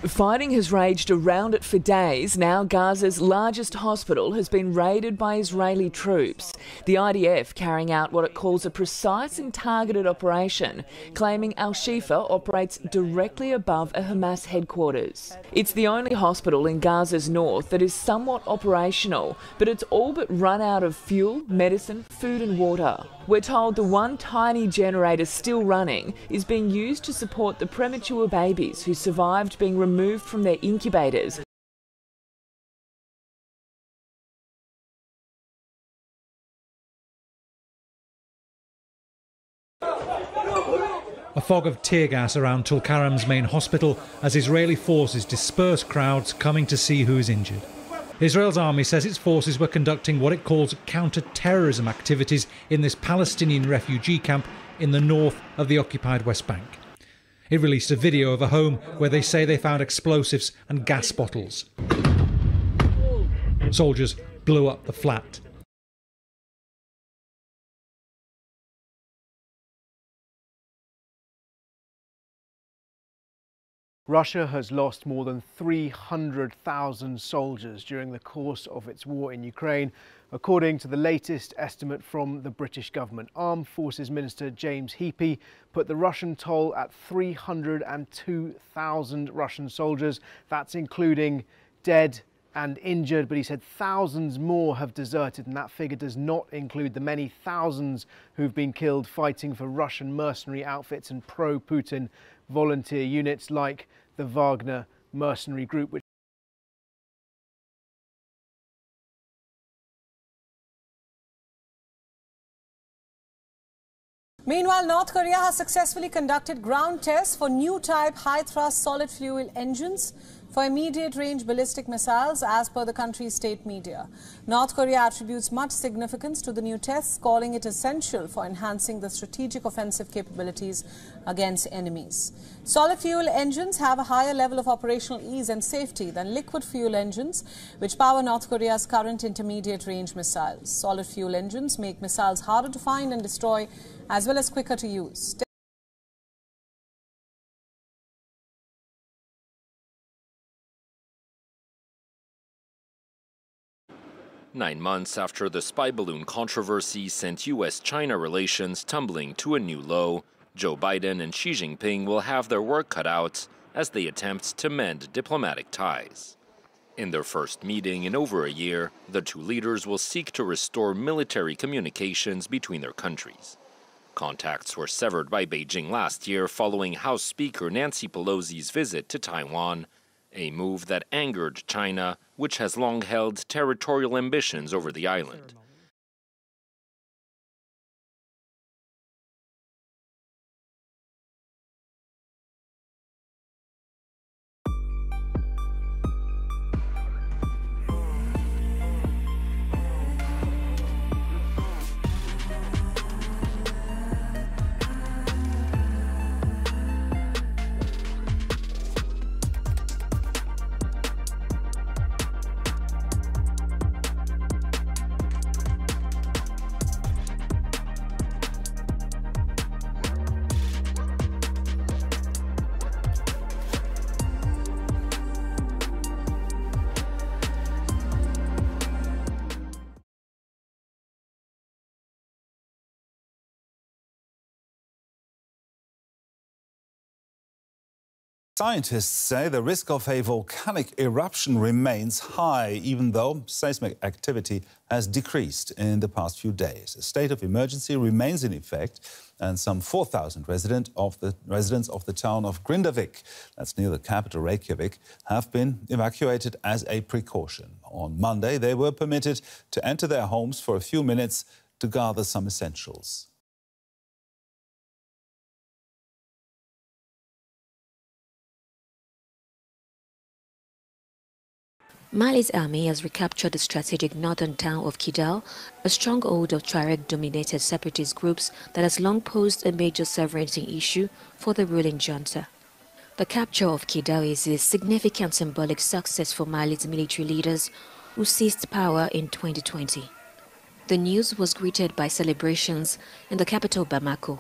Fighting has raged around it for days. Now Gaza's largest hospital has been raided by Israeli troops. The IDF carrying out what it calls a precise and targeted operation, claiming Al-Shifa operates directly above a Hamas headquarters. It's the only hospital in Gaza's north that is somewhat operational, but it's all but run out of fuel, medicine, food and water. We're told the one tiny generator still running is being used to support the premature babies who survived being removed from their incubators. A fog of tear gas around Tulkaram's main hospital as Israeli forces disperse crowds coming to see who is injured. Israel's army says its forces were conducting what it calls counter-terrorism activities in this Palestinian refugee camp in the north of the occupied West Bank. It released a video of a home where they say they found explosives and gas bottles. Soldiers blew up the flat. Russia has lost more than 300,000 soldiers during the course of its war in Ukraine, according to the latest estimate from the British government. Armed Forces Minister James Heappey put the Russian toll at 302,000 Russian soldiers. That's including dead and injured, but he said thousands more have deserted, and that figure does not include the many thousands who've been killed fighting for Russian mercenary outfits and pro-Putin volunteer units like the Wagner mercenary group. Meanwhile, North Korea has successfully conducted ground tests for new type high-thrust solid-fuel engines for immediate-range ballistic missiles, as per the country's state media. North Korea attributes much significance to the new tests, calling it essential for enhancing the strategic offensive capabilities against enemies. Solid-fuel engines have a higher level of operational ease and safety than liquid-fuel engines, which power North Korea's current intermediate-range missiles. Solid-fuel engines make missiles harder to find and destroy, as well as quicker to use. Nine months after the spy balloon controversy sent U.S.-China relations tumbling to a new low, Joe Biden and Xi Jinping will have their work cut out as they attempt to mend diplomatic ties. In their first meeting in over a year, the two leaders will seek to restore military communications between their countries. Contacts were severed by Beijing last year following House Speaker Nancy Pelosi's visit to Taiwan, a move that angered China, which has long held territorial ambitions over the island. Scientists say the risk of a volcanic eruption remains high, even though seismic activity has decreased in the past few days. A state of emergency remains in effect, and some 4,000 residents of the town of Grindavik, that's near the capital Reykjavik, have been evacuated as a precaution. On Monday, they were permitted to enter their homes for a few minutes to gather some essentials. Mali's army has recaptured the strategic northern town of Kidal, a stronghold of Tuareg-dominated separatist groups that has long posed a major sovereignty issue for the ruling junta. The capture of Kidal is a significant symbolic success for Mali's military leaders who seized power in 2020. The news was greeted by celebrations in the capital Bamako.